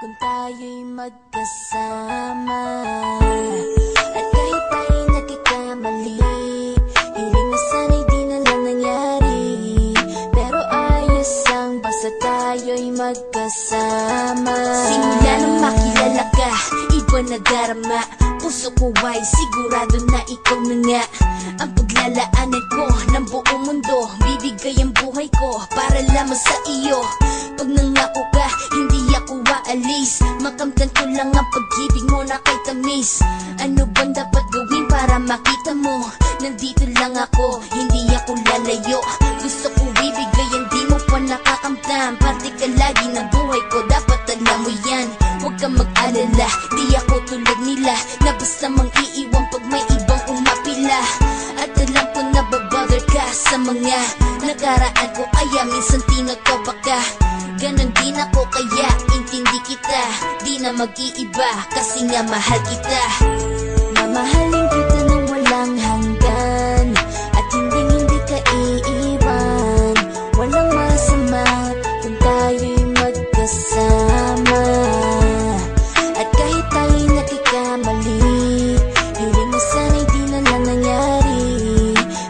kung tayo'y magkasama. At kahit tayo'y nagkakamali, hiling na sana'y di na lang nangyari. Pero ayos ang basta tayo'y magkasama. Simula nang makilala ka, iba na darama. Puso ko ay sigurado na ikaw na nga ang paglalaanan ko ng buong mundo. Bibigay ang buhay ko para lamang sa iyo. Pag nangako ka, hindi ako aalis. Makamtan ko lang ang pag-ibig mo na kay tamis. Ano bang dapat gawin para makita mo? Nandito lang ako, hindi ako lalayo. Gusto ko bibigay, hindi mo pa nakakamtan. Parte ka lagi ng buhay ko, dapat alam mo yan. Huwag kang mag-alala, di ako tulad nila na basta mang iiwan pag may ibang umapila. At alam ko na babother ka sa mga nakaraan ko, kaya minsan tinatawa ka. Ganon din ako, kaya intindi kita. Di na mag-iiba kasi nga mahal kita. Mamahalin kita nang walang hanggan, at hindi ka iiwan. Walang masama kung tayo'y magkasama. At kahit tayo'y nagkakamali, hiling na sana'y di na lang nangyari.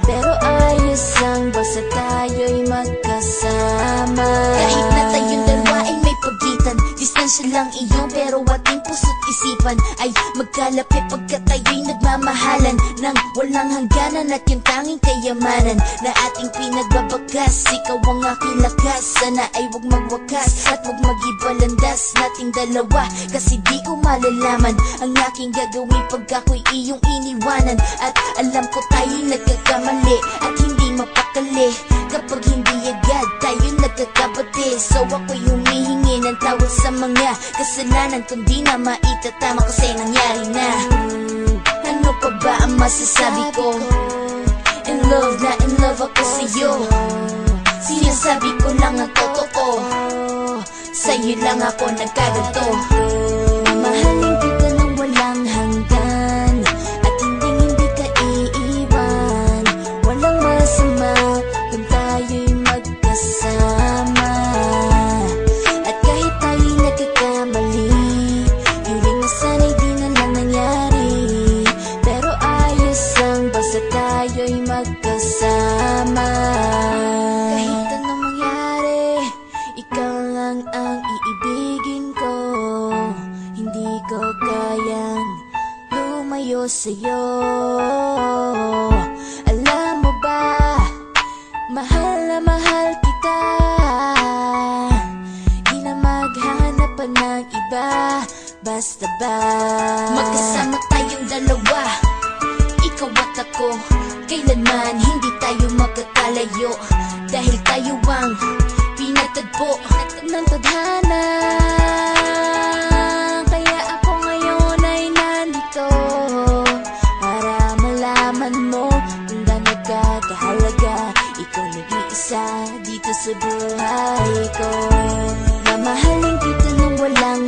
Pero ayos ang basta tayo'y magkasama. Kahit na tayong dalawa ay may pagitan, distansya lang iyon, pero ating puso't isipan ay magkalapit pagkat tayo'y nagmamahalan ng walang hangganan. At yung tanging kayamanan na ating pinagbabagas, ikaw ang aking lakas. Sana ay wag magwakas at wag mag-ibalandas nating dalawa, kasi di ko malalaman ang aking gagawin pag ako'y iyong iniwanan. At alam ko tayo'y nagkakamali at hindi mapakali kapag hindi agad tayo'y nagkakabati. So ako'y humihingi ng tawad sa mga kasalanan kung di na maitatama kasi nangyari na. Ano pa ba ang masasabi ko? In love na in love ako sa'yo. Sinasabi ko lang ang totoo, sa'yo lang ako nagkaganto. Mamahalin kita nang walang hanggan, at hindi ka iiwan. Walang masama kung tayo'y magkasama. At kahit tayo'y nagkakamali, hiling na sana'y di na lang nangyari. Pero ayos ang basta tayo'y magkasama. Kahit anong mangyari, ikaw lang ang iibigin ko. Hindi ko kayang lumayo sa'yo. Alam mo ba, mahal na mahal kita. Di na maghanap pa ng iba, basta ba magkasama tayong dalawa, ikaw at ako. Kailanman hindi tayo magkakalayo, dahil tayo ang pinatagpo ng tadhana. Kaya ako ngayon ay nandito para malaman mo kung gaano ka kahalaga. Ikaw nag-iisa dito sa buhay ko. Mamahalin kita nang walang